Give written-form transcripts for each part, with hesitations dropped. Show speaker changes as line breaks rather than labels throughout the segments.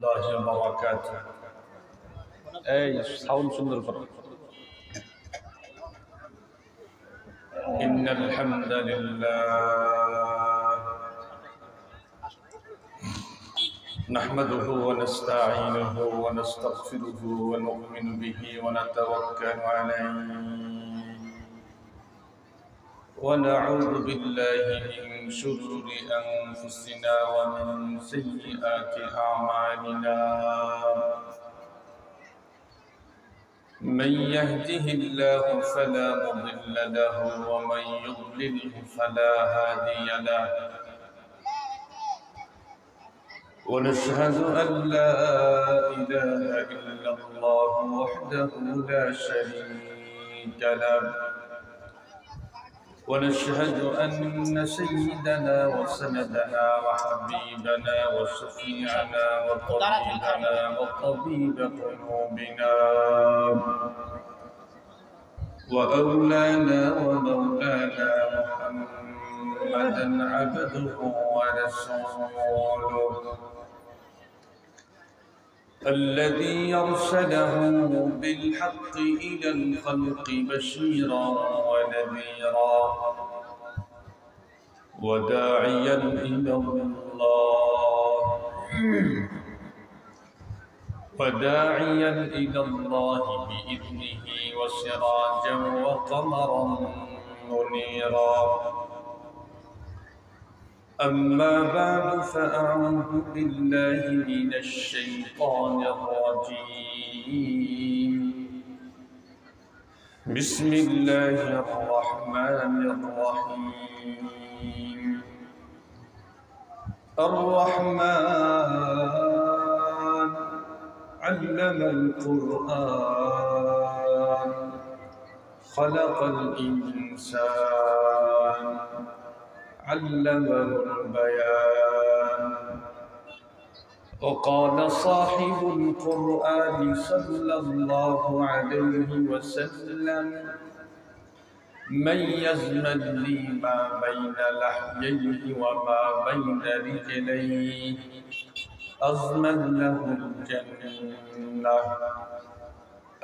وبركاته أي ساوند سندر إن الحمد لله نحمده ونستعينه ونستغفره ونؤمن به ونتوكل عليه ونعوذ بالله من شرور أنفسنا ومن سيئات أعمالنا من يهده الله فلا مضل له ومن يضلله فلا هادي له ونشهد أن لا إله إلا الله وحده لا شريك له ونشهد أن سيدنا وسندنا وحبيبنا وشفيعنا وطبيبنا وطبيب قلوبنا وأولانا ومولانا محمدا عبده ورسوله الذي يرسله بالحق إلى الخلق بشيرا ونذيرا وداعيا إلى الله بإذنه وسراجا وقمرا منيرا أما بعد فأعوذ بالله من الشيطان الرجيم بسم الله الرحمن الرحيم الرحمن علم القرآن خلق الإنسان علمه البيان وقال صاحب القرآن صلى الله عليه وسلم من يزمن لي ما بين لحييه وما بين رجليه أضمن له الجنة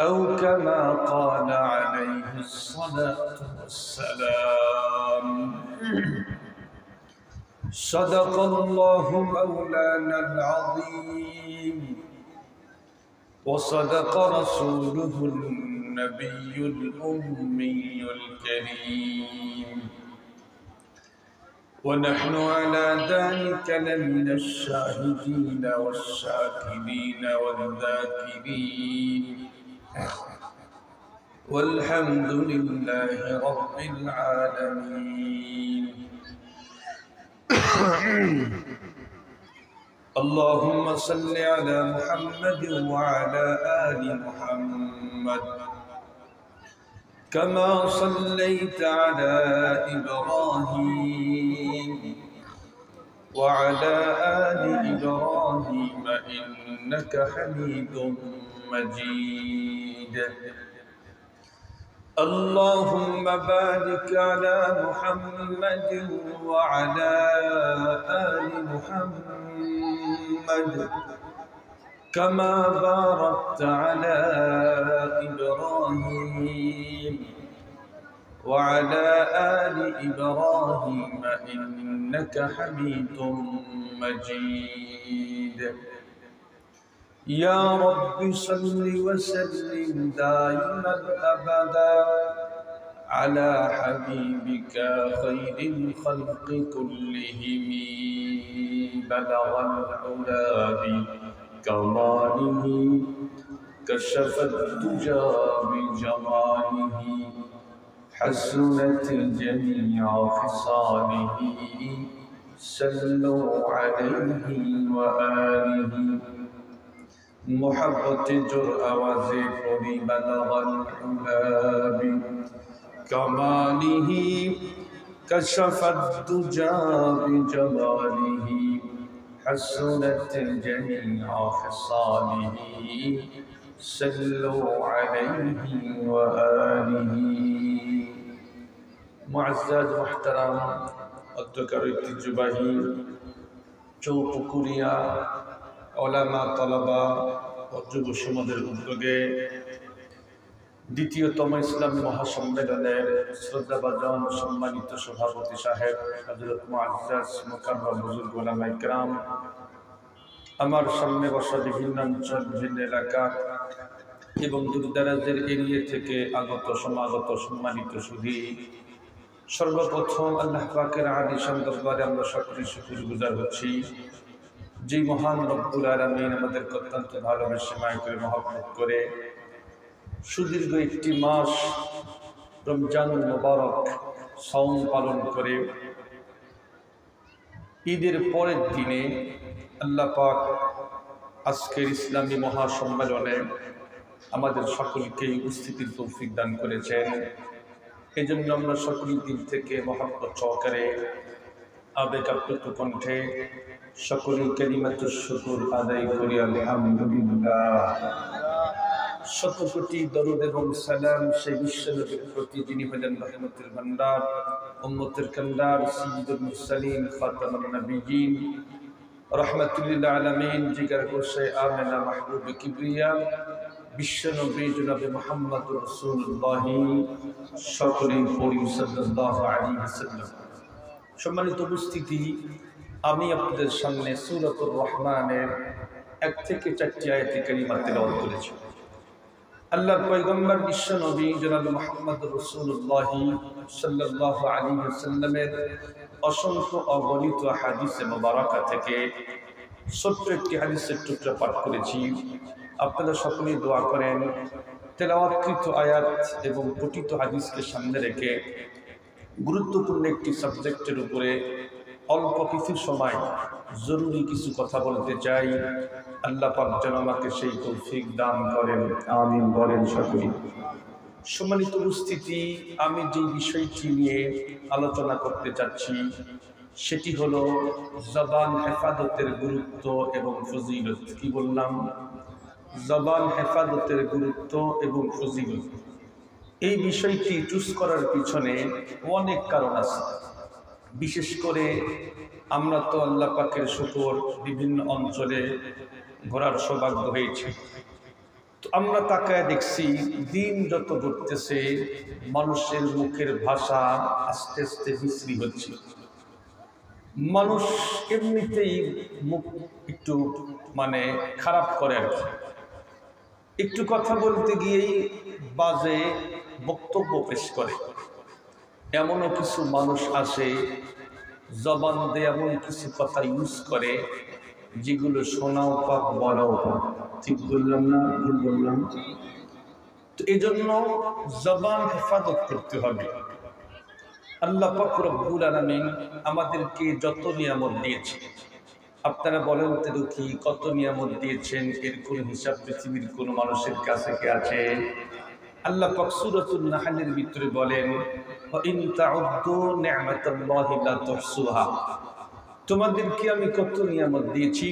أو كما قال عليه الصلاة والسلام صدق الله مولانا العظيم وصدق رسوله النبي الأمي الكريم ونحن على ذلك لمن الشاهدين والشاكرين والذاكرين والحمد لله رب العالمين اللهم صل على محمد وعلى آل محمد كما صليت على إبراهيم وعلى آل إبراهيم إنك حميد مجيد اللهم بارك على محمد وعلى آل محمد كما باركت على إبراهيم وعلى آل إبراهيم إنك حميد مجيد يا رب صل وسلم دائما أبدا على حبيبك خير الخلق كلهم بلغ العلا بكماله كشف الدجى بجماله حسنت جميع خصاله صلوا عليه وآله محبت آواز پوری بلغ العلا بکماله کشف الدجى بجماله حسنت جميع خصاله صلوا عليه وآله معزز محترم অধ্যকার ঐতিহ্যবাহী চৌপুকুরিয়া ওলামা তলাবা ও যুব সমাজের উদ্যোগে দ্বিতীয়তম ইসলামী মহাসম্মেলনের শ্রদ্ধাভাজন সম্মানিত সভাপতি সাহেব হযরত মুআজ্জাজ মুকাররম বুজুর্গ ওলামা ইকরাম, আমার সামনে বসা বিভিন্ন অঞ্চল, বিভিন্ন এলাকা এবং দূরদরাজের এরিয়া থেকে আগত সমাগত সম্মানিত সুধী, সর্বপ্রথম আল্লাহ পাকের আলিশান দরবারে আমরা সকলেই শুকরগুজার হচ্ছি, যে মহান রব্বুল আলামিন আমাদেরকে অত্যন্ত ভালোবেসে মায়া করে মহব্বত করে সুদীর্ঘ একটি মাস রমজানুল মুবারক সাওম পালন করে ঈদের পরের দিনে আল্লাহ পাক আজকের ইসলামী মহাসম্মেলনে আমাদের সকলকেই উপস্থিতির তৌফিক দান করেছেন। এই জন্য আমরা সকলেই দিল থেকে মহব্বত সহকারে আবেগ আপ্লুত কণ্ঠে সকলেই কালিমাতুশ শুকর আদায় করি আলহামদুলিল্লাহ। শত কোটি দরুদ এবং সালাম সেই বিশ্বনবীর প্রতি, যিনি হলেন রহমতের ভান্ডার, উম্মতের কান্ডার, সাইয়্যিদুল মুরসালিন, খাতামুন নবিয়্যিন, রাহমাতুল আলামিন, জিগার গোশে আমেনা মাহবুব কিবরিয়া বিশ্বনবী জনাবে মুহাম্মদুর রাসূলুল্লাহ সকলেই পড়ি সাল্লাল্লাহু আলাইহি ওয়াসাল্লাম। সম্মানিত উপস্থিতি, আমি আপনাদের সামনে সূরাতুর রহমানের 1 থেকে 4টি আয়াতে কারিমা তেলাওয়াত করেছি। আল্লাহর পয়গম্বর বিশ্বনবী জনাবে মুহাম্মদুর রাসূলুল্লাহ সাল্লাল্লাহু আলাইহি ওয়াসাল্লামের অসংখ্য অগণিত হাদিসে মুবারাকা থেকে ছোট্ট একটি হাদিসের টুকরা পাঠ করেছি। আপনারা সকলেই দোয়া করেন তেলাওয়াতকৃত আয়াত এবং পঠিত হাদিসকে সামনে রেখে গুরুত্বপূর্ণ একটি সাবজেক্টের উপরে অল্প কিছু সময় জরুরি কিছু কথা বলতে চাই। আল্লাহ পাক যেন আমাকে সেই তৌফিক দান করেন, আমিন বলেন সকলেই। সম্মানিত উপস্থিতি, আমি যে বিষয়টি নিয়ে আলোচনা করতে চাচ্ছি সেটি হলো জবান হেফাজতের গুরুত্ব এবং ফজিলত। কি বললাম? জবান হেফাজতের গুরুত্ব এবং ফজিলত। এই বিষয়টি চুজ করার পিছনে অনেক কারণ আছে। বিশেষ করে আমরা তো আল্লাহ পাকের শুকর বিভিন্ন অঞ্চলে ঘোরার সৌভাগ্য হয়েছে, তো আমরা তাকায় দেখছি দিন যত ঘটতেছে মানুষের মুখের ভাষা আস্তে আস্তে বিশ্রী হচ্ছে। মানুষ এমনিতেই মুখ একটু খারাপ করে আর কি, একটু কথা বলতে গিয়েই বাজে বক্তব্য পেশ করে। এমনও কিছু মানুষ আসে জবান দিয়ে এমন কিছু কথা ইউজ করে যেগুলো শোনাও পাপ, বলাও পাপ। ঠিক বললাম না? ভুল বললাম? তো এই জন্য জবান হেফাজত করতে হবে। আল্লাহ পাক রব্বুল আলামিন আমাদেরকে যত নিয়ামত দিয়েছে, আপনারা বলেন তো দেখি কত নিয়ামত দিয়েছেন, এর কোন হিসাব পৃথিবীর কোন মানুষের কাছে কি আছে? আল্লাহ পাক সূরাতুন নাহলের ভিতরে বলেন, ওয়া ইন তাউদ্দু নি'মাতাল্লাহি লা তুহসুহা, তোমাদেরকে আমি কত নিয়ামত দিয়েছি,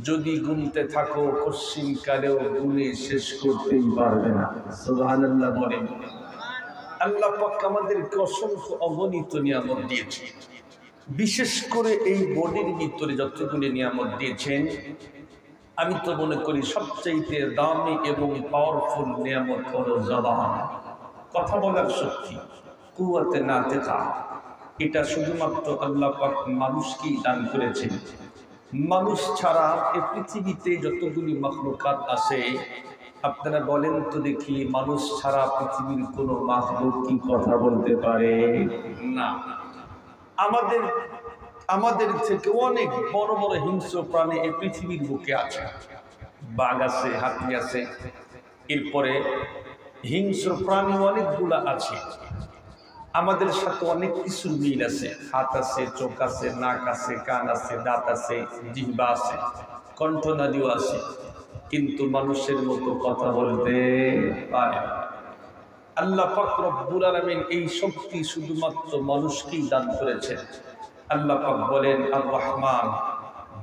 যদি গুনতে থাকো কশিন কালেও গুনে শেষ করতেই পারবে না। সুবহানাল্লাহ বলেন। আল্লাহ পাক আমাদেরকে অসংখ্য অগণিত নিয়ামত দিয়েছে। বিশেষ করে এই বডির ভিতরে যতগুলি নিয়ামত দিয়েছেন, আমি তো মনে করি সবচাইতে দামি এবং পাওয়ারফুল নিয়ামত হলো জবান, কথা বলার শক্তি, কুওয়াতে নাতিকা। এটা শুধুমাত্র আল্লাহ পাক মানুষকেই দান করেছেন। মানুষ ছাড়া এই পৃথিবীতে যতগুলি মাখলুকাত আছে, আপনারা বলেন তো দেখি মানুষ ছাড়া পৃথিবীর কোনো মাখলুক কি কথা বলতে পারে? না। আমাদের থেকে অনেক বড় বড় হিংস্র প্রাণী এই পৃথিবীর বুকে আছে। বাঘ আছে, হাতি আছে, এরপরে হিংস্র প্রাণী অনেকগুলা আছে। আমাদের সাথে অনেক কিছুর মিল আছে। হাত আছে, চোখ আছে, নাক আছে, কান আছে, দাঁত আছে, জিহ্বা আছে, কণ্ঠনালীও আছে, কিন্তু মানুষের মতো কথা বলতে পারে না। আল্লাহ পাক রব্বুল আলামিন এই শক্তি শুধুমাত্র মানুষকেই দান করেছেন। আল্লাহ পাক বলেন, আর রহমান,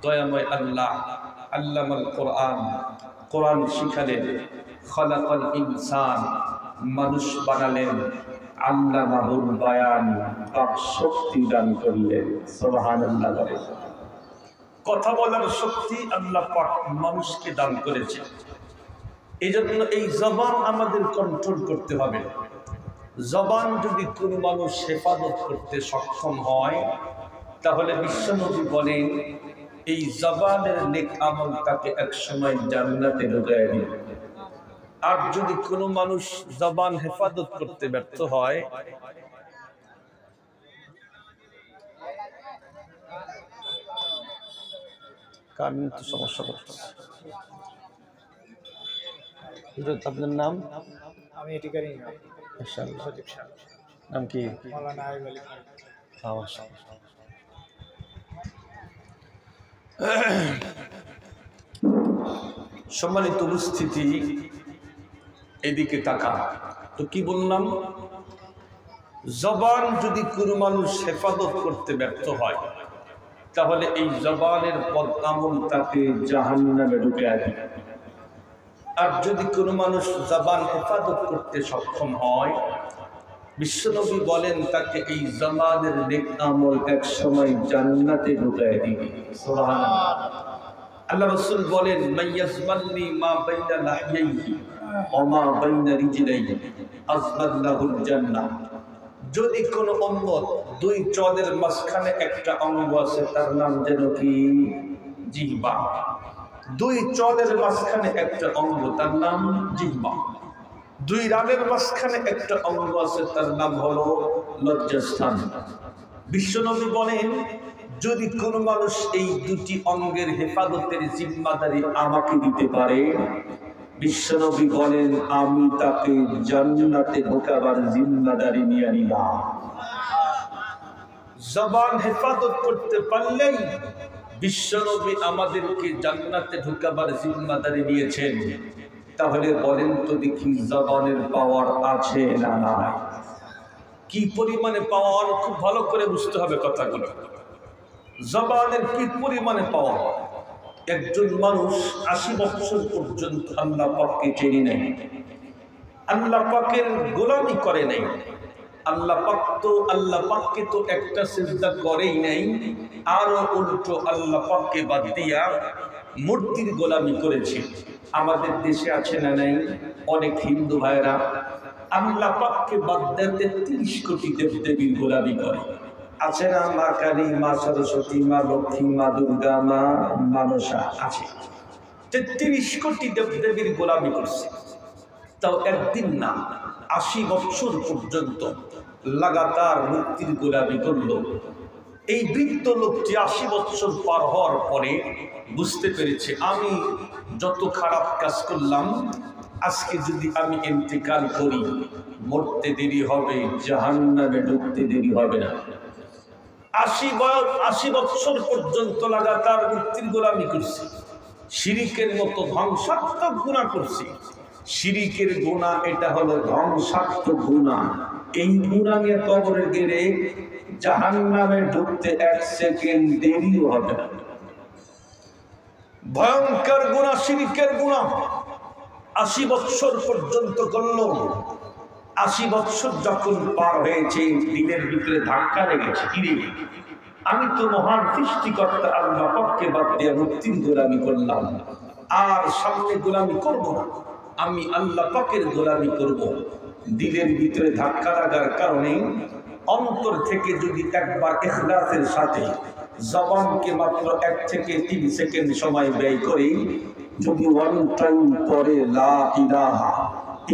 দয়াময় আল্লাহ, আল্লামাল কোরআন, কোরআন শিখালেন, খলাকাল ইনসান, মানুষ বানালেন, আল্লামাহুল বায়ান, পাক শক্তি দান করলেন। সুবহানাল্লাহ। কথা বলার শক্তি আল্লাহ পাক মানুষকে দান করেছে। এই জন্য এই জবান আমাদের কন্ট্রোল করতে হবে। জবান যদি কোনো মানুষ হেফাজত করতে সক্ষম হয়, তাহলে বিশ্বনবী বলেন এই জবানের নেক আমল তাকে একসময় জান্নাতে ঢুকায় দিবে। আর যদি কোনো মানুষ জবান হেফাজত করতে ব্যর্থ হয়, কারণ তো সমস্যা করতেছে। আপনার নাম?
আমি এটিকারই
নাম কি?
মাওলানা আইয়ুব আলী খান।
সম্মানিত উপস্থিতি, এদিকে তাকা। তো কি বললাম? জবান যদি কোনো মানুষ হেফাজত করতে ব্যর্থ হয়, তাহলে এই জবানের বদনামল তাকে জাহান্নামে ঢুকিয়ে দিবে। আর যদি কোনো মানুষ জবান হেফাজত করতে সক্ষম হয়, বিশ্বনবী বলেন তাকে এই জবানের নেক আমল এক সময় জান্নাতে ঢুকিয়ে দিবে। সুবহানাল্লাহ। আল্লাহ রাসূল বলেন মাইয়াজমালনি মা বাইনা লাহইহি ওয়া মা বাইনা রিজলাইহি আযবাল্লাহুল জান্নাহ। যদি কোনো উম্মত দুই চদের মাঝখানে একটা অঙ্গ আছে, তার নাম যেন কি? জিহ্বা। দুই চদের মাঝখানে একটা অঙ্গ, তার নাম জিহ্বা। দুই রানের মাঝখানে একটা অঙ্গ আছে, তার নাম হলো লজ্জাস্থান। বিশ্বনবী বলেন যদি কোনো মানুষ এই দুটি অঙ্গের হেফাজতের জিম্মাদারি আমাকে দিতে পারে, বিশ্বনবী বলেন আমি তাকে জান্নাতে ঢোকাবার জিম্মাদারি নিয়ে নিলাম। জবান হেফাজত করতে পারলেই বিশ্বনবী আমাদেরকে জান্নাতে ঢোকাবার জিম্মাদারি নিয়েছেন। তাহলে বলেন তো দেখি জবানের পাওয়ার আছে না নাই? কি পরিমাণে পাওয়ার, খুব ভালো করে বুঝতে হবে কথাগুলো। জবানের কি পরিমাণে পাওয়ার। একজন মানুষ ৮০ বছর পর্যন্ত আল্লাহ পাককে চেনে নাই, আল্লাহ পাকের গোলামি করে নাই, আল্লাহ পাককে তো একটা সিজদা করেই নাই, আরো উল্টো আল্লাহ পাককে বাদ দিয়া মূর্তির গোলামি করেছে। আমাদের দেশে আছে না নাই অনেক হিন্দু ভাইরা আল্লাহ পাককে বাদ দিয়ে ৩৩ কোটি দেবদেবীর গোলামি করে। আছে না? মা কালী, মা সরস্বতী, মা লক্ষ্মী, মা দুর্গা, মা মানসা আছে। ৩৩ কোটি দেবদেবীর গোলামি করছে। তাও একদিন না, ৮০ বছর পর্যন্ত লাগাতার মূর্তির গোলামি করল। এই বৃদ্ধ লোকটি ৮০ বছর পার হওয়ার পরে বুঝতে পেরেছে আমি যত খারাপ কাজ করলাম, আজকে যদি আমি ইন্তেকাল করি মরতে দেরি হবে, জাহান্নামে ঢুকতে দেরি হবে না। ৮০ বছর পর্যন্ত লাগাতার মূর্তির গোলামি করছি, শিরিকের মতো ধ্বংসাত্মক গুনাহ করছি। শিরিকের গুনাহ এটা হলো ধ্বংসাত্মক গুনাহ। এই গুনাহ নিয়ে কবরে গেলে জাহান্নামে ঢুকতে ১ সেকেন্ড দেরিও হবে না। ভয়ঙ্কর গুনাহ, শিরিকের গুনাহ ৮০ বছর পর্যন্ত করল। ৮০ বছর যখন পার হয়েছে, দিনের ভিতরে ধাক্কা লেগেছে, কিরে আমি তো মহান সৃষ্টিকর্তা আল্লাহ পাককে বাদ দিয়ে মূর্তির গোলামি করলাম, আর সামনে গোলামি করব না, আমি আল্লাহ পাকের গোলামি করব। দিলের ভিতরে ধাক্কা লাগার কারণে অন্তর থেকে যদি একবার ইখলাসের সাথে জবানকে মাত্র ১ থেকে ৩ সেকেন্ড সময় ব্যয় করে যদি ওয়ান টাইম পরে লা ইলাহা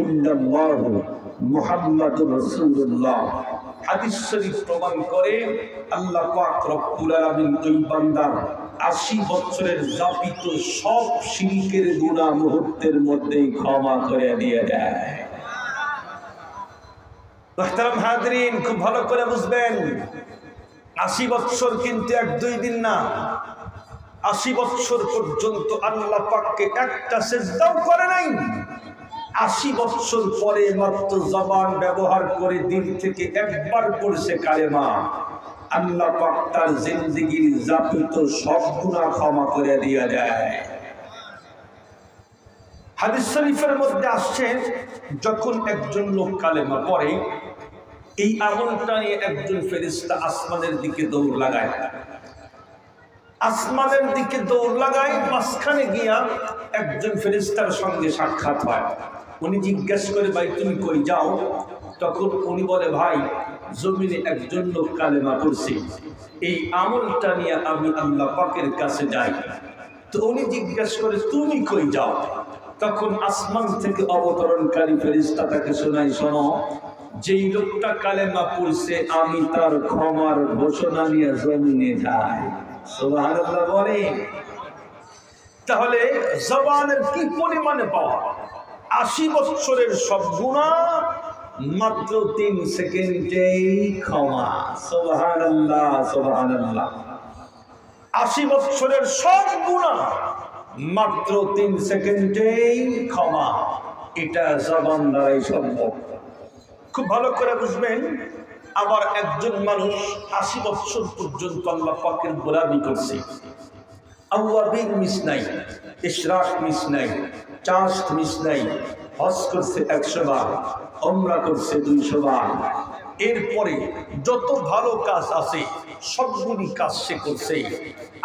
ইল্লাল্লাহ মুহাম্মাদুর রাসূলুল্লাহ, হাদিস শরীফ প্রমাণ করে আল্লাহ পাক রব্বুল আলামিন ওই বান্দার ৮০ বছরের যাপিত সব শিরকের গুনাহ মুহূর্তের মধ্যেই ক্ষমা করে দিয়ে দেয়। মুহতারাম হাজরিন, খুব ভালো করে বুঝবেন, ৮০ বছর কিন্তু ১-২ দিন না, ৮০ বছর পর্যন্ত আল্লাহ পাককে একটা সিজদাও করে নাই। ৮০ বছর পরে মাত্র জবান ব্যবহার করে দিল থেকে একবার পড়ছে কালেমা, আল্লাহ পাক তার জিন্দেগীর যাপিত সব গুনাহ ক্ষমা করে দিয়ে দেয়। হাদিস শরীফের মধ্যে আসছে যখন একজন লোক কালেমা পড়ে, এই আমলটা নিয়ে একজন ফেরেশতা আসমানের দিকে দৌড় লাগায়। আসমানের দিকে দৌড় লাগাই, মাঝখানে গিয়া একজন ফেরেশতার সঙ্গে সাক্ষাৎ হয়। উনি জিজ্ঞেস করে, ভাই তুমি কই যাও? তখন উনি বলে, ভাই জমিনে একজন লোক কালেমা পড়ছে, এই আমলটা নিয়ে আমি আল্লাহ পাকের কাছে যাই। তো উনি জিজ্ঞেস করে, তুমি কই যাও? তখন আসমান থেকে অবতরণকারী ফেরেশতা তাকে শোনায়, শোনো, যেই লোকটা কালেমা পড়ছে আমি তার ক্ষমার ঘোষণা নিয়ে জমিনে যাই। সুবহানাল্লাহ বলে। তাহলে জবানের কি পরিমাণে পাওয়া! 80 বছরের সব গুনাহ মাত্র 3 সেকেন্ডেই ক্ষমা। সুবহানাল্লাহ সুবহানাল্লাহ। 80 বছরের সব গুনাহ মাত্র 3 সেকেন্ডেই ক্ষমা। এটা জবান দ্বারাই সম্ভব। খুব ভালো করে বুঝবেন। আবার একজন মানুষ 80 বছর পর্যন্ত আল্লাহ পাকের গোলামি করছে, আওয়াবিন মিস নাই, ইশরাক মিস নাই, চাষ্ট মিস নাই, হজ করছে 100 বার, উমরা করছে 200 বার, এরপরে যত ভালো কাজ আছে সবগুলি কাজ সে করছে।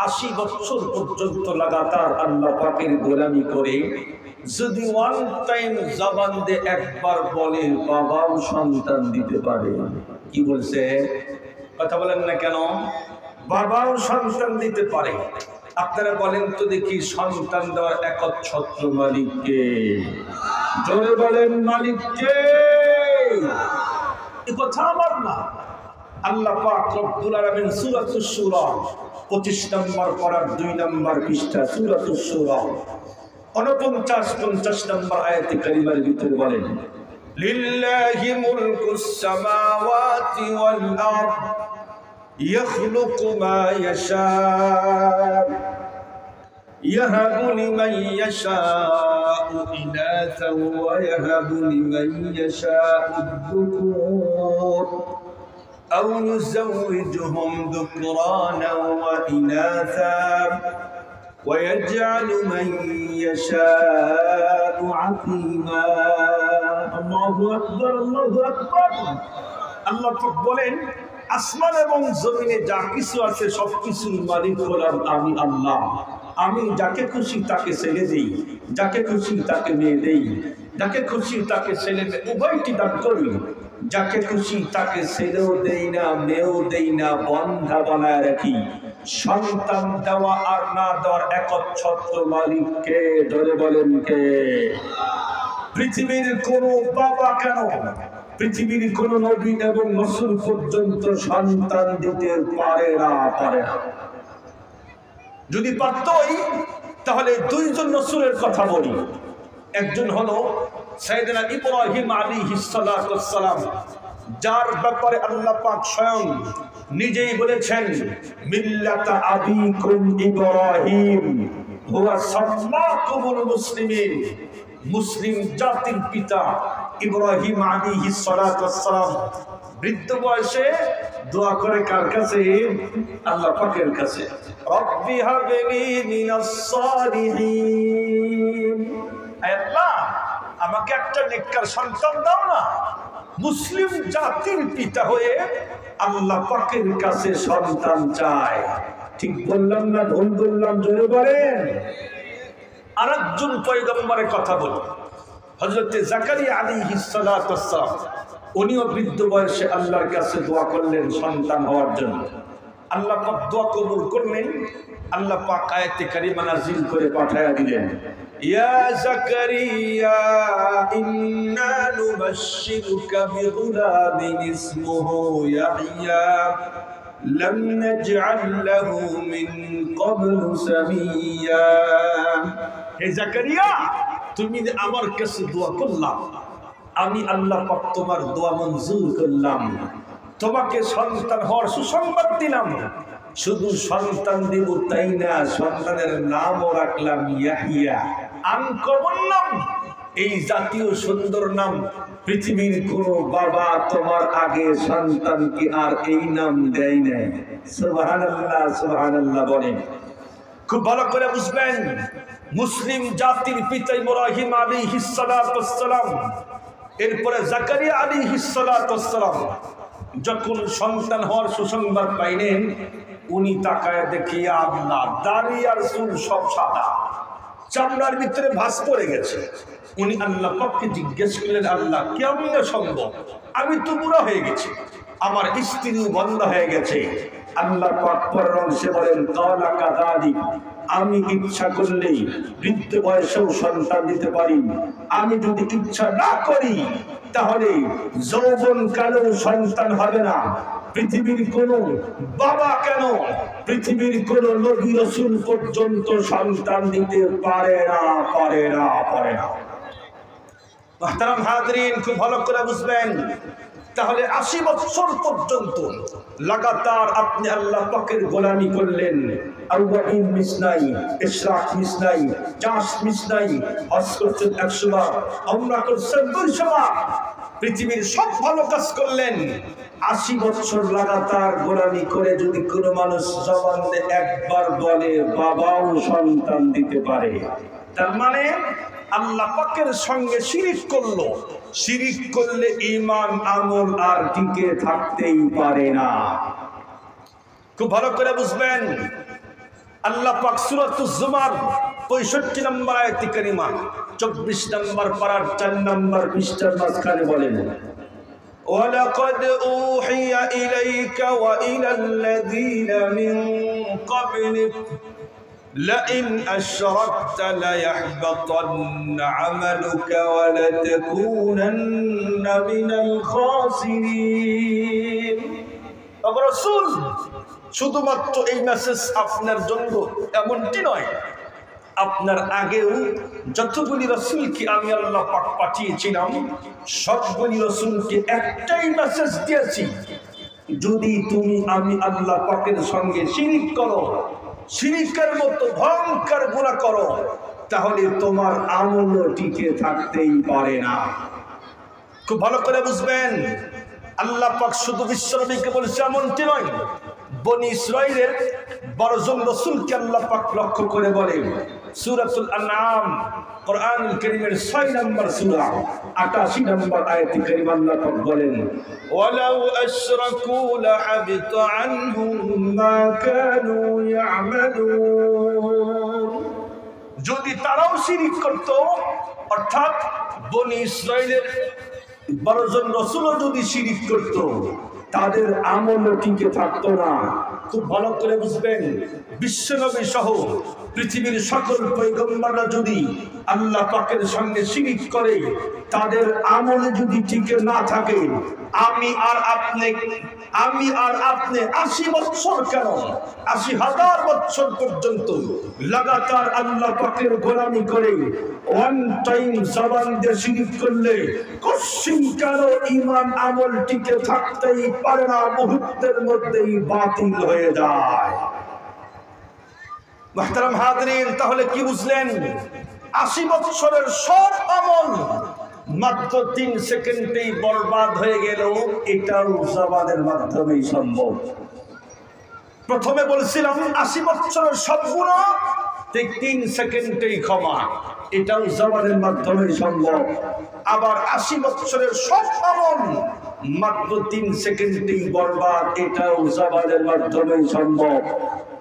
80 বছর পর্যন্ত লাগাতার আল্লাহ পাকের গোলামি করে যদি ওয়ান টাইম জবান দিয়ে একবার বলে বাবাও সন্তান দিতে পারে। কি বলছে? কথা বলেন না কেন? বাবাও সন্তান দিতে পারে। আপনারা বলেন তো দেখি, সন্তান দেওয়ার একচ্ছত্র মালিককে? জোরে বলেন, মালিককে। এই কথা আমার না, আল্লাহ পাক রব্বুল আলামিন সূরাতুশ শূরা 25 নম্বর পারার 2 নম্বর পৃষ্ঠা, সূরাতুশ শূরা 49-50 নম্বর আয়াতে কারিমার ভিতরে বলেন, লিল্লাহি মুলকুস সামাওয়াতি ওয়াল আরদ ইয়াখলুকু মা ইয়াশা ইয়াহাবু লিমান ইয়াশাউ ইনাসান ওয়া ইয়াহাবু লিমান ইয়াশাউ আয-যুকুর আও ইউযাওwijuhum যুকরানা ওয়া ইনাসা ويجعل من يشاء عقيما الله أكبر الله أكبر আল্লাহ পাক বলেন, আসমান এবং জমিনে যা কিছু আছে সবকিছুর মালিক হলাম আমি আল্লাহ। আমি যাকে খুশি তাকে ছেড়ে দেই, যাকে খুশি তাকে মেয়ে দেই, যাকে খুশি তাকে ছেলে মেয়ে উভয়টি দান করি, যাকে খুশি তাকে ছেলেও দেই না মেয়েও দেই না, বন্ধা বানায় রাখি। সন্তান দেওয়া আর না দেওয়ার একচ্ছত্র মালিককে। ধরে বলেন কে? পৃথিবীর কোন বাবা কেন, পৃথিবীর কোন নবী এবং রাসূল পর্যন্ত সন্তান দিতে পারে না। যদি পারতই তাহলে 2 জন রাসূলের কথা বলি। একজন হলো সাইয়েদনা ইব্রাহিম আলাইহিস সালাতুস সালাম, যার ব্যাপারে আল্লাহ পাক স্বয়ং নিজেই বলেছেন, মিল্লাতা আবিকুম ইব্রাহিম হুয়া সাম্মাকুমুল মুসলিমিন। মুসলিম জাতির পিতা ইব্রাহিম আলাইহিস সালাতুস সালাম বৃদ্ধ বয়সে দোয়া করে কার কাছে? আল্লাহ পাকের কাছে। রব্বি হাবলি মিনাস সালিহিন, আল্লাহ আমাকে একটা নেককার সন্তান দাও না। মুসলিম জাতির পিতা হয়ে আল্লাহ পাকের কাছে সন্তান চায়। ঠিক বললাম না ভুল বললাম? জোরে বলেন। আরেকজন পয়গম্বরের কথা বলি, হযরত জাকারিয়া আলাইহিস সালাতুস সালাম। উনিও বৃদ্ধ বয়সে আল্লাহর কাছে দোয়া করলেন সন্তান হওয়ার জন্য। আল্লাহ পাক দোয়া কবুল করলেন। আল্লাহ পাক আয়াতে কারিমা নাযিল করে পাঠায়া দিলেন, ইয়া জাকারিয়া ইন্না নুবাশশিরুকা বিগুলামিন ইসমুহু ইয়াহইয়া লাম নাজআল লাহু মিন ক্বাবলু সামিয়্যা। হে জাকারিয়া, তুমি আমার কাছে দোয়া করলাম, আমি আল্লাহ পাক তোমার দোয়া মঞ্জুর করলাম, তোমাকে সন্তান হওয়ার সুসংবাদ দিলাম। শুধু সন্তান দিব তাই না, সন্তানের নামও রাখলাম ইয়াহিয়া, আনকমন নাম। এই জাতীয় সুন্দর নাম পৃথিবীর কোন বাবা তোমার আগে সন্তানকে আর এই নাম দেয় নাই। সুবহানাল্লাহ সুবহানাল্লাহ বলেন। খুব ভালো করে বুঝবেন, মুসলিম জাতির পিতা ইব্রাহিম আলাইহিস সালাতুস সালাম, এরপরে জাকারিয়া আলাইহিস সালাতুস সালাম যখন সন্তান হওয়ার সুসংবাদ পাইলেন, উনি তাকায় দেখি আল্লাহ দাড়ি আর চুল সব সাদা, চামড়ার ভিতরে ভাঁজ পড়ে গেছে। উনি আল্লাহ পাককে জিজ্ঞেস করলেন, আল্লাহ কেমন সম্ভব? আমি তো বুড়া হয়ে গেছি, আমার স্ত্রীও বন্ধ হয়ে গেছে। আল্লাহ পাক পরের অংশে বলেন, কালা কাযালিক, আমি ইচ্ছা করলেই বৃদ্ধ বয়সেও সন্তান দিতে পারি, আমি যদি ইচ্ছা না করি তাহলে যৌবন কালেও সন্তান হবে না। পৃথিবীর কোন বাবা কেন, পৃথিবীর কোন নবী রাসূল পর্যন্ত সন্তান দিতে পারে না। মুহতারাম হাজরিন, খুব ভালো করে বুঝবেন। তাহলে 80 বছর পর্যন্ত লাগাতার আপনি আল্লাহ পাকের গোলামি করলেন। আরবাঈন মিস নাই, ইশরাক মিস নাই, চাষ মিস নাই, হজ করছেন 100 বার, ওমরা করছেন 200 বার, পৃথিবীর সব ভালো কাজ করলেন। 80 বছর লাগাতার গোলামি করে যদি কোনো মানুষ জবান দিয়ে একবার বলে বাবাও সন্তান দিতে পারে, তার মানে আল্লাহ পাকের সঙ্গে শিরিক করলো। শিরিক করলে ঈমান আমল আর টিকে থাকতেই পারে না। খুব ভালো করে বুঝবেন। আল্লাহ পাক সূরাতুজ জুমার 65 নম্বর আয়াতে কারিমা 24 নম্বর পারার 4 নম্বর পৃষ্ঠার মাঝখানে বলেন, ওয়ালাকাদ উহিয়া ইলাইকা ওয়া ইলাল্লাযীনা মিন ক্বাবলিক لئن أشركت ليحبطن عملك ولتكونن من الخاسرين। রাসূল, শুধুমাত্র এই মেসেজ আপনার জন্য এমনটি নয়, আপনার আগেও যতগুলি রাসূলকে আমি আল্লাহ পাক পাঠিয়েছিলাম সবগুলি রাসূলকে একটাই মেসেজ দিয়েছি, যদি তুমি আমি আল্লাহ পাকের সঙ্গে শিরিক করো, শিরিকের মতো ভয়ঙ্কর গুনাহ করো, তাহলে তোমার আমল টিকে থাকতেই পারে না। খুব ভালো করে বুঝবেন। আল্লাহ পাক শুধু বিশ্বনবীকে বলেছে এমনটি নয়, বনি ইসরাইলের 12 জন রাসূলকে আল্লাহ পাক লক্ষ্য করে বলেন। সূরাতুল আনআম কোরআনুল কারীমের 6 নম্বর সূরা 88 নম্বর আয়াতে কারীমা আল্লাহ পাক বলেন, ওয়ালাউ আশরাকু লাহাবিতা আনহুম মা কানু ইয়ামালুন। যদি তারাও শিরিক করত, অর্থাৎ বনি ইসরাইলের 12 জন রাসূলও যদি শিরিক করত, তাদের আমল টিকে থাকতো না। খুব ভালো করে বুঝবেন। বিশ্বনবী সহ পৃথিবীর সকল পয়গম্বররা যদি আল্লাহ পাকের সঙ্গে শিরিক করে, তাদের আমলে যদি টিকে না থাকে, আমি আর আপনি 80 বছর কেন 80,000 বছর পর্যন্ত লাগাতার আল্লাহ পাকের গোলামি করে ওয়ান টাইম জবান দিয়ে শিরিক করলে কশিন কেন ঈমান আমল টিকে থাকতেই পারে না, মুহূর্তের মধ্যেই বাতিল হয়ে যায়। মুহতারাম হাজরিন, তাহলে কি বুঝলেন? 80 বছরের সব আমল মাত্র 3 সেকেন্ডেই বরবাদ হয়ে গেল, এটাও জবানের মাধ্যমেই সম্ভব। প্রথমে বলছিলাম 80 বছরের সব গুনাহ 3 সেকেন্ডেই ক্ষমা, এটাও জবানের মাধ্যমেই সম্ভব। আবার 80 বছরের সব আমল মাত্র 3 সেকেন্ডেই বরবাদ, এটাও জবানের মাধ্যমেই সম্ভব।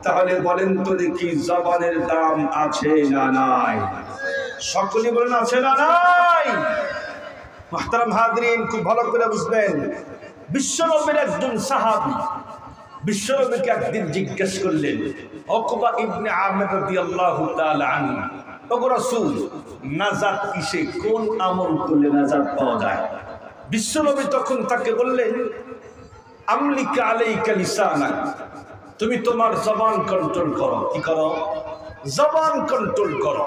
তাহলে বলেন তো দেখি, জবানের দাম আছে না নাই? সকলে বলেন আছে না নাই? মুহতারাম হাজরিন, খুব ভালো করে বুঝবেন। বিশ্বনবীর একজন সাহাবী বিশ্বনবীকে একদিন জিজ্ঞেস করলেন, উকবা ইবনে আমির রাদিয়াল্লাহু তাআলা আনহু, ওগো রাসূল, নাজাত কিসে, কোন আমল করলে নাজাত পাওয়া যায়? বিশ্বনবী তখন তাকে বললেন, আমলিকা আলাইকা লিসানাক, তুমি তোমার জবান কন্ট্রোল করো। কি করো? জবান কন্ট্রোল করো।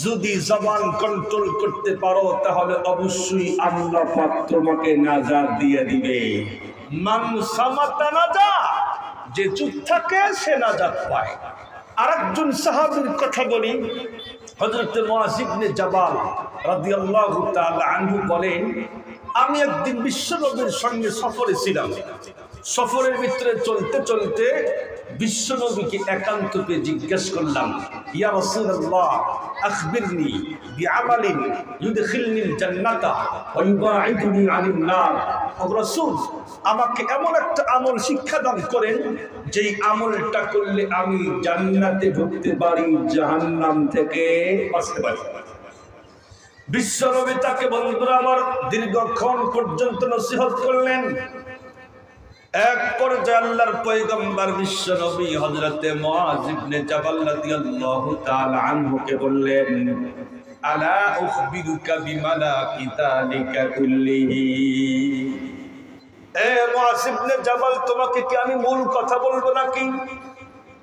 যদি জবান কন্ট্রোল করতে পারো, তাহলে অবশ্যই আল্লাহ পাক তোমাকে নাজাত দিয়ে দিবে। মান সামাতা নাজা, যে চুপ থাকে সে নাজাত পায়। আরেকজন সাহাবীর কথা বলি, হযরত মুআয ইবনে জাবাল রাদিয়াল্লাহু তাআলা আনহু বলেন, আমি একদিন বিশ্বনবীর সঙ্গে সফরে ছিলাম। সফরের ভিতরে চলতে চলতে বিশ্বনবীকে একান্ত পেয়ে জিজ্ঞেস করলাম, ইয়া রাসূলুল্লাহ আখবিরনি বিআমালিন ইউদখিলনিল জান্নাতা ওয়া ইউবাঈদুনি আনিন নার। ও রাসূল, আমাকে এমন একটা আমল শিক্ষা দান করেন যেই আমলটা করলে আমি জান্নাতে ঢুকতে পারি, জাহান্নাম থেকে বাঁচতে পারি। বিশ্বনবী তাকে বন্ধুরা আমার দীর্ঘক্ষণ পর্যন্ত নসিহত করলেন। এক পর্যায়ে আল্লাহর পয়গম্বর বিশ্বনবী হযরতে মুআয ইবনে জাবাল রাদিয়াল্লাহু তাআলা আনহুকে বললেন, আলা উখবিরুকা বিমালাকিতালিকা কুল্লিহি। এ মুআয ইবনে জাবাল, তোমাকে কি আমি মূল কথা বলবো নাকি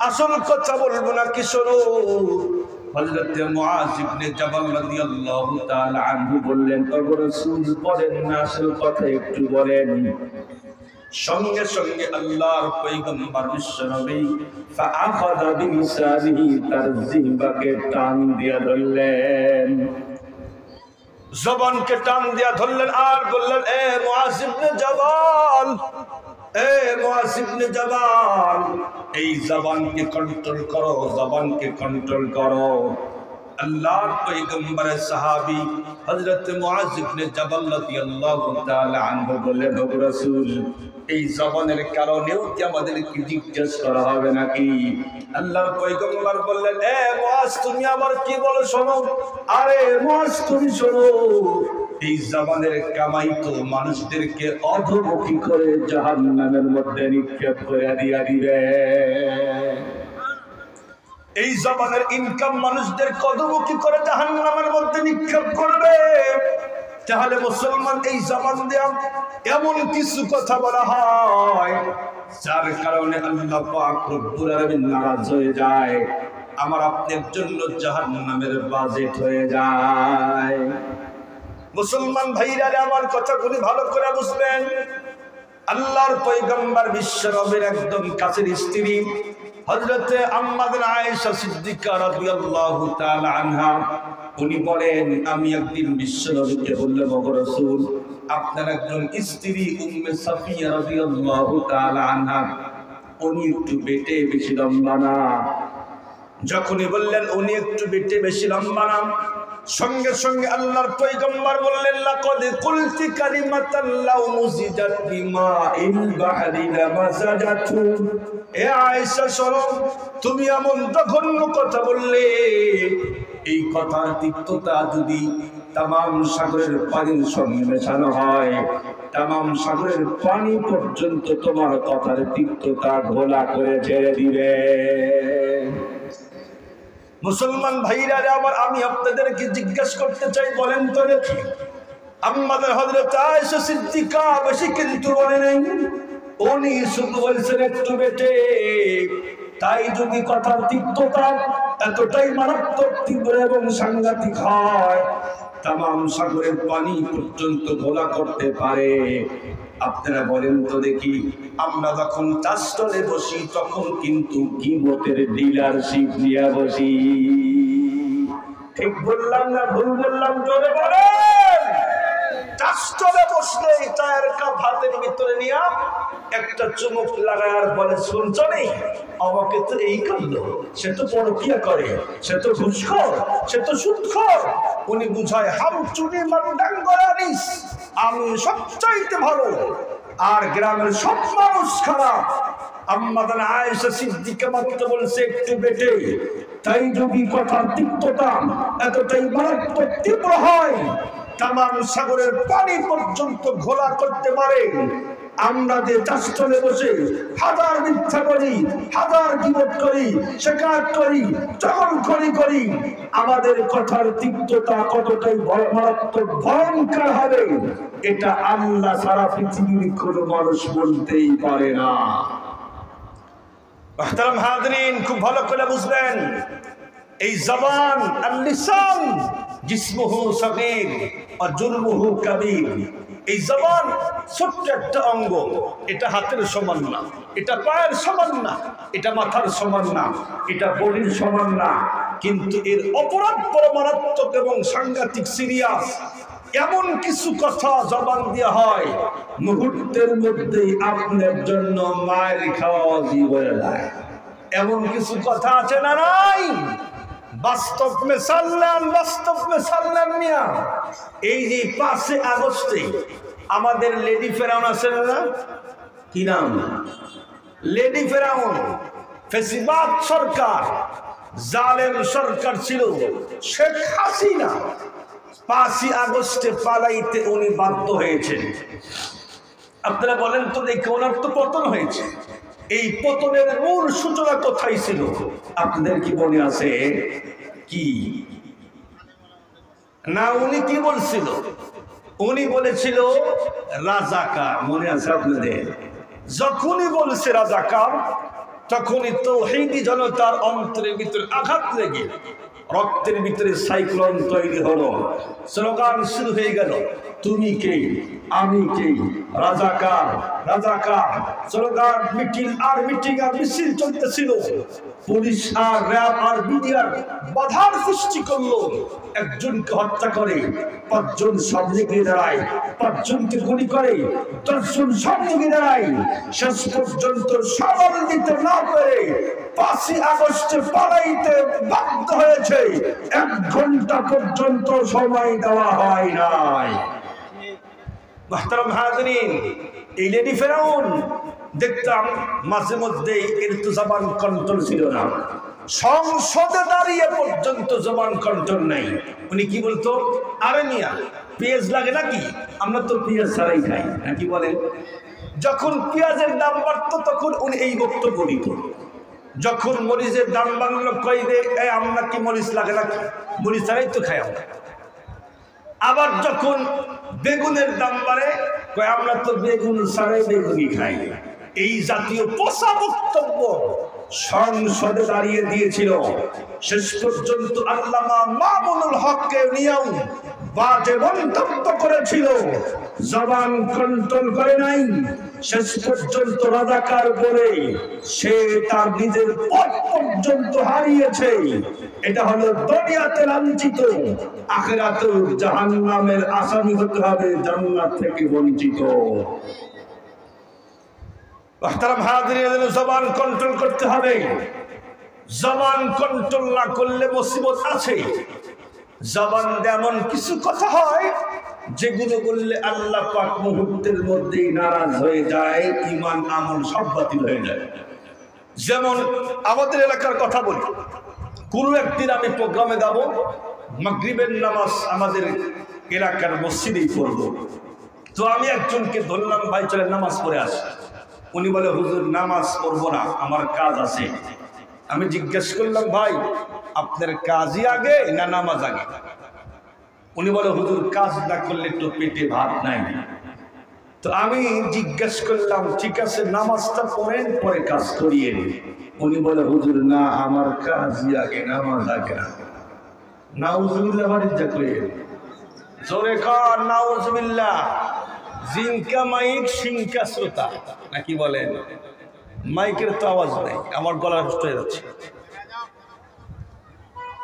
আসল কথা বলবো নাকি? শোনো। হযরতে মুআয ইবনে জাবাল রাদিয়াল্লাহু তাআলা আনহু বললেন, ও রাসূল, বলেন না, আসল কথা একটু বলেন। সঙ্গে সঙ্গে আল্লাহর পয়গম্বর বিশ্বনবী ফাআখাযা বিলিসানিহি, তার জিহ্বাকে টান দিয়া ধরলেন, জবানকে টান দিয়া ধরলেন, আর বললেন, এ মুআয ইবনে জাবাল, এ মুআয ইবনে জাবাল, এই জবানকে কন্ট্রোল করো, জবানকে কন্ট্রোল করো। আল্লাহর পয়গম্বরের সাহাবী হযরত মুআয ইবনে জাবাল রাদিয়াল্লাহু তাআলা আনহু বললেন, ও রাসূল, এই জবানের কারণেও কি আমাদেরকে জিজ্ঞেস করা হবে নাকি? আল্লাহর পয়গম্বর বললেন, এ মুআয, তুমি আমার কি বলো শোনো। আরে মুআয, তুমি শোনো, এই জবানের কামাই তো মানুষদেরকে অধোমুখী করে জাহান্নামের মধ্যে নিক্ষেপ করে দিয়া দিবে। এই জবানের ইনকাম মানুষদের কদমুখী করে জাহান্নামের মধ্যে নিক্ষেপ করবে। তাহলে মুসলমান, এই জবান দিয়ে এমন কিছু কথা বলা হয় যার কারণে আল্লাহ পাক রব্বুল আলামিন নারাজ হয়ে যায়, আমার আপনার জন্য জাহান্নামের বাজেট হয়ে যায়। মুসলমান ভাইরা, আমার কথাগুলি ভালো করে বুঝবেন। আল্লাহর পয়গম্বর বিশ্বনবীর একদম কাছের স্ত্রী হযরতে আম্মাজান আয়েশা সিদ্দিকা রাদিয়াল্লাহু তাআলা আনহা, উনি বলেন, আমি একদিন বিশ্বনবীকে বললাম, ওগো রাসূল, আপনার একজন স্ত্রী উম্মে সাফিয়া রাদিয়াল্লাহু তাআলা আনহা, উনি একটু বেটে বেশি লম্বা না। যখনই বললেন উনি একটু বেটে বেশি লম্বা না, সঙ্গে সঙ্গে আল্লাহর পয়গম্বর বললেন, লাকাদ কুলতি কালিমাতাল লাউ মুজিদাত বিমাইল বাহরি লামাসাজাতু। এ আয়েশা, শোনো, তুমি এমন জঘন্য কথা বললে, এই কথার তিক্ততা যদি তামাম সাগরের পানির সঙ্গে মেশানো হয়, তামাম সাগরের পানি পর্যন্ত তোমার কথার তিক্ততা ঘোলা করে ছেড়ে দিবে। মুসলমান ভাইরা আমার, আমি আপনাদেরকে জিজ্ঞেস করতে চাই, বলেন তো দেখি, আমাদের হযরত আয়েশা সিদ্দিকা বেশি কিন্তু বলে নাই, উনি শুধু বলছেন একটু বেটে। তাই যদি কথার তিক্ততা এতটাই মারাত্মক, তীব্র এবং সাংঘাতিক হয়, তামাম সাগরের পানি পর্যন্ত ঘোলা করতে পারে, আপনারা বলেন তো দেখি, আমরা যখন চাষতলে বসি তখন কিন্তু গীবতের ডিলারশিপ নিয়ে বসি। ঠিক বললাম না ভুল বললাম? জোরে বলেন। চাষতলে বসলে চায়ের কাপ হাতের ভিতরে নিয়ে একটা চুমুক লাগায় আর বলে, শুনছো নি, আমাকে তো এই করলো, সে তো পরকিয়া করে, সে তো ঘুষখোর, সে তো সুদখোর। উনি বুঝায়, হাম চুনি মান্ডাঙ্গরানিস, আমি সবচাইতে ভালো, আর গ্রামের সব মানুষ খারাপ। আম্মাজান আয়েশা সিদ্দিকা মাত্র বলছে একটু বেটে। তাই যদি কথার তিক্ততা এতটাই মারাত্মক তীব্র হয়, তামাম সাগরের পানি পর্যন্ত ঘোলা করতে পারে, আমরা যে চাষতলে বসে হাজার মিথ্যা করি, হাজার গীবত করি, শিকায়ত করি, জগলখড়ি করি, আমাদের কথার তিক্ততা কতটাই মারাত্মক ভয়ঙ্কর হবে, এটা আল্লাহ সারা পৃথিবীর কোনো মানুষ বলতেই পারে না। মুহতারাম হাজরিন, খুব ভালো করে বুঝবেন, এই জবান আল-লিসান জিসমুহু সগীর ওয়া জুরমুহু কাবীর। এই জবান ছোট্ট একটা অঙ্গ, এটা হাতের সমান না, এটা পায়ের সমান না, এটা মাথার সমান না, এটা বডির সমান না, কিন্তু এর অপরাধ বড় মারাত্মক এবং সাংঘাতিক সিরিয়াস। এমন কিছু কথা জবান দিয়ে হয়, মুহূর্তের মধ্যেই আপনার জন্য মায়ের খাওয়া জীব হয়ে যায়। এমন কিছু কথা আছে না নাই? বাস্তব মেসাল মিয়া। এই যে 5 আগস্টে আমাদের লেডি ফেরাউন আছে না? কি নাম? লেডি ফেরাউন। ফেসিবাদ সরকার, জালেম সরকার ছিল। শেখ হাসিনা 5 আগস্টে পালাইতে উনি বাধ্য হয়েছেন। আপনারা বলেন তো দেখে, ওনার তো পতন হয়েছে। এই পতনের মূল সূচনা কোথায় ছিল আপনাদের কি মনে আছে? কি না, উনি কি বলছিল? উনি বলেছিল রাজাকার। মনে আছে আপনাদের? যখনই বলছে রাজাকার, তখনই তাওহীদি জনতার অন্তরের ভিতরে আঘাত লেগে রক্তের ভিতরে সাইক্লোন তৈরি হলো। স্লোগান শুরু হয়ে গেল, তুমি কে, আমি কে, রাজাকার রাজাকার। স্লোগান, মিটিং আর মিছিল চলতেছিল। পুলিশ আর র্যাব আর মিডিয়ার বাধার সৃষ্টি করলো। একজনকে হত্যা করে 5 জন সামনে গিয়ে দাঁড়ায়, 5 জনকে গুলি করে 10 জন সামনে গিয়ে দাঁড়ায়। শেষ পর্যন্ত সামাল দিতে না পেরে 5 আগস্টে পালাইতে বাধ্য হয়েছে। 1 ঘন্টা পর্যন্ত সময় দেওয়া হয় নাই। মুহতারাম হাজিরিন, এই লেডি ফেরাউন দেখতাম মাঝে মধ্যে এর তো জবান কন্ট্রোল ছিল না। সংসদে দাঁড়িয়ে পর্যন্ত জবান কন্ট্রোল নাই। উনি কি বলতো? আরে মিয়া, পেঁয়াজ লাগে নাকি? আমরা তো পেঁয়াজ ছাড়াই খাই, নাকি বলেন? যখন পেঁয়াজের দাম বাড়তো তখন উনি এই বক্তব্য দিত। যখন মরিচের দাম বাড়লো, কই দে আমরা কি মরিচ লাগে নাকি? মরিচ ছাড়াই তো খাই আমরা। আবার যখন বেগুনের দাম বাড়ে, কই আমরা তো বেগুন ছাড়াই বেগুনি খাই। এই জাতীয় পোষা বক্তব্য সংসদে দাঁড়িয়ে দিয়েছিল। শেষ পর্যন্ত আল্লামা মামুনুল হককে নিয়েও বাজে মন্তব্য করেছিল। জবান কন্ট্রোল করে নাই। শেষ পর্যন্ত রাজাকার বলে সে তার নিজের পদ পর্যন্ত হারিয়েছে। এটা হলো দুনিয়াতে লাঞ্ছিত, আখিরাতেও জাহান্নামের আসামি হতে হবে, জান্নাত থেকে বঞ্চিত। মুহতারাম হাজিরিন, জবান কন্ট্রোল করতে হবে। জবান কন্ট্রোল না করলে মুসিবত আছে। জবান এমন কিছু কথা হয় যেগুলো বললে আল্লাহ পাক মুহূর্তের মধ্যেই নারাজ হয়ে যায়, ঈমান আমল সব বাতিল হয়ে যায়। যেমন আমাদের এলাকার কথা বলি, কোনো একদিন আমি প্রোগ্রামে যাব, মাগরিবের নামাজ আমাদের এলাকার মসজিদেই পড়ব। তো আমি একজনকে ধরলাম, ভাই চলে নামাজ পড়ে আসি। উনি বলে, হুজুর নামাজ পড়বো না, আমার কাজ আছে। আমি জিজ্ঞেস করলাম, ভাই আপনার কাজই আগে না নামাজ আগে? উনি বলে, হুজুর কাজ না করলে তো পেটে ভাত নাই। তো আমি জিজ্ঞেস করলাম, ঠিক আছে নামাজটা পড়েন, পরে কাজ করিয়েন। উনি বলে, হুজুর না, আমার কাজই আগে, নামাজ আগে না। নাউজুবিল্লাহ, বাড়িতে কইেন জোরে কর নাউজুবিল্লাহ। জিনকা মাইক সিংকা শ্রোতা, নাকি বলেন? মাইকের তো আওয়াজ নেই, আমার গলা নষ্ট হয়ে যাচ্ছে।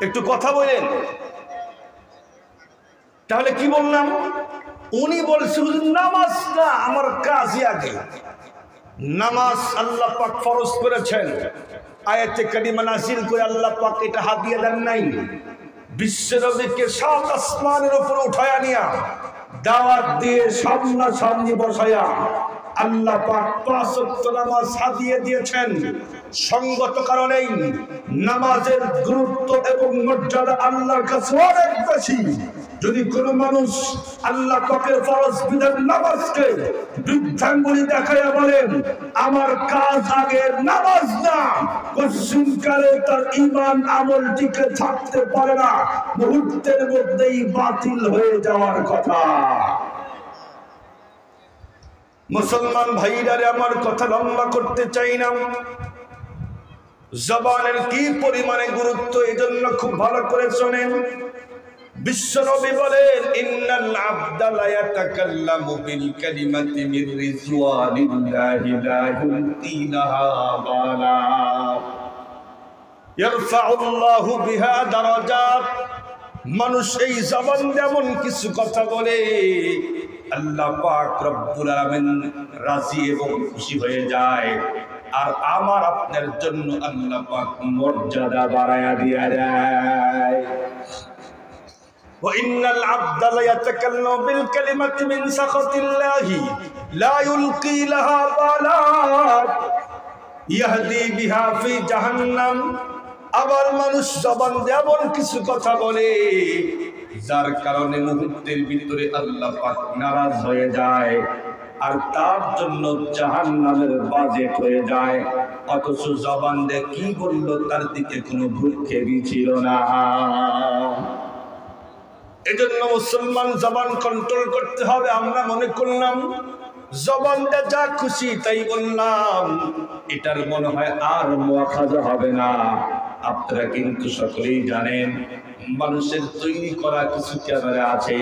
একটু কথা বলেন। তাহলে কি বললাম? উনি বলছে নামাজ না, আমার কাজই আগে। নামাজ আল্লাহ পাক ফরজ করেছেন, আয়াতে কারিমা নাযিল করে আল্লাহ পাক এটা হাদিয়া দেন নাই। বিশ্বনবীকে 7 আসমানের উপর উঠায়া নিয়া দাওয়াত দিয়ে সামনাসামনি বসায়া আল্লাহ পাক 5 ওয়াক্ত নামাজ হাদিয়া দিয়েছেন। সঙ্গত কারণেই নামাজের গুরুত্ব এবং মর্যাদা আল্লাহর কাছে অনেক বেশি। যদি কোনো মানুষ আল্লাহ পাকের ফরজ বিধান নামাজকে বৃদ্ধাঙ্গুলি দেখাইয়া বলেন আমার কাজ আগে, নামাজ না, পশ্চিমকালে তার ঈমান আমল টিকে থাকতে পারে না, মুহূর্তের মধ্যেই বাতিল হয়ে যাওয়ার কথা। মুসলমান ভাইরারে, আমার কথা লম্বা করতে চাই না। জবানের কি পরিমাণে গুরুত্ব, এজন্য খুব ভালো করে শোনেন। বিশ্বনবী বলেন, ইন্নাল আবদা লা ইয়াতাকাল্লামু বিল কালিমাতি মির রিজওয়ানিল্লাহি লা ইউতিনাহা বালা ইয়ারফাউল্লাহু বিহা দারাজাত। মানুষ এই জবান এমন কিছু কথা বলে আল্লাহ পাক রব্বুল আলামিন রাজি এবং খুশি হয়ে যায়। আর আমার আপনার জন্য আল্লাহ পাক মর্যাদা বাড়ায়া দিয়া যায়। وإن العبد ليتكلم بالكلمة من سخط الله لا يلقي لها بالا يهدي بها في جهنم। আবার মানুষ জবান দিয়ে এমন কিছু কথা বলে যার কারণে মুহূর্তের ভিতরে আল্লাহ পাক নারাজ হয়ে যায় আর তার জন্য জাহান্নামের বাজেট হয়ে যায়। অথচ জবান দিয়ে কি বললো তার দিকে কোনো ভ্রুক্ষেপই ছিল না। এজন্য মুসলমান জবান কন্ট্রোল করতে হবে। আমরা মনে করলাম জবানটা যা খুশি তাই বললাম, এটার মনে হয় আর মুআখাযা হবে না। আপনারা কিন্তু সকলেই জানেন মানুষের তৈরি করা কিছু ক্যামেরা আছে,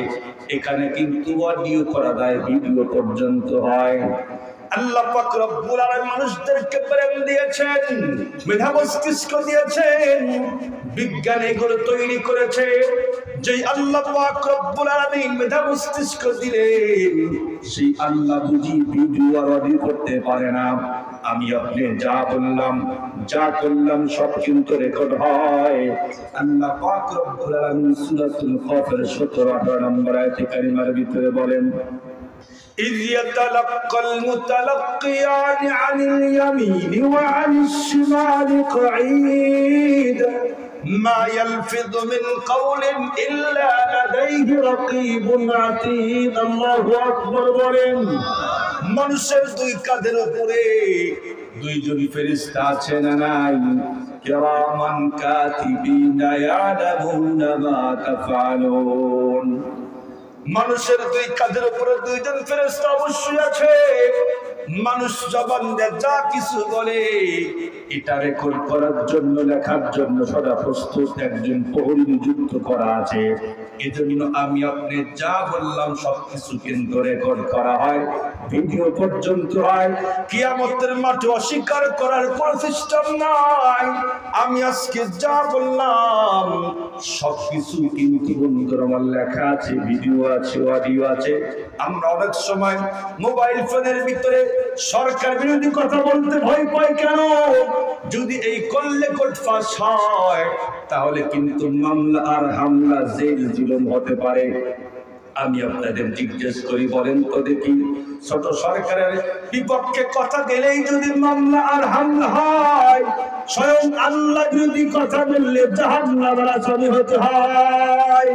এখানে কিন্তু অডিও করা যায়, ভিডিও পর্যন্ত হয়। আল্লাহ পাক রব্বুল আলামিন মানুষদেরকে প্রেম দিয়েছেন, মেধা মস্তিষ্ক দিয়েছেন, বিজ্ঞান এগুলো তৈরি করেছে। যেই আল্লাহ পাক রব্বুল আলামিন মেধা মস্তিষ্ক দিলেন, সেই আল্লাহ বুঝি ভিডিও আর অডিও করতে পারে না। আমি আপনি যা বললাম যা করলাম সব কিন্তু রেকর্ড হয়। আল্লাহ পাক রব্বুল আলামিন সূরাতুল কাফের 17-18 নম্বর আয়াতে কারিমার ভিতরে বলেন, إذ يتلقى المتلقيان عن اليمين وعن الشمال قعيد ما يلفظ من قول إلا لديه رقيب عتيد। الله أكبر বলেন, মানুষের দুই কাঁধের উপরে দুইজন ফেরেশতা আছে না নাই? কিরামান কাতিবিনা ইয়ালামুনা মা তাফআলুন। মানুষের দুই কাঁধের উপরে দুইজন ফেরেশতা অবশ্যই আছে। মানুষ জবান দিয়ে যা কিছু বলে এটা রেকর্ড করার জন্য, লেখার জন্য সদা প্রস্তুত একজন প্রহরী নিযুক্ত করা আছে। এজন্য আমি আপনি যা বললাম সবকিছু কিন্তু রেকর্ড করা হয়, ভিডিও পর্যন্ত হয়। কিয়ামতের মাঠে অস্বীকার করার কোনো সিস্টেম নাই। আমি আজকে যা বললাম সবকিছু কিন্তু বন্ধুরা আমার লেখা আছে, ভিডিও আছে, অডিও আছে। আমরা অনেক সময় মোবাইল ফোনের ভিতরে সরকার বিরোধী কথা বলতে ভয় পাই কেন? যদি এই করলে কোর্ট ফাঁস হয় তাহলে কিন্তু মামলা আর হামলা, জেল জুলুম হতে পারে। আমি আপনাদের জিজ্ঞেস করি, বলেন তো দেখি, ছোট সরকারের বিপক্ষে কথা গেলেই যদি মামলা আর হামলা হয়, স্বয়ং আল্লাহ বিরোধী কথা বললে জাহান্নামের আসামি হতে হয়।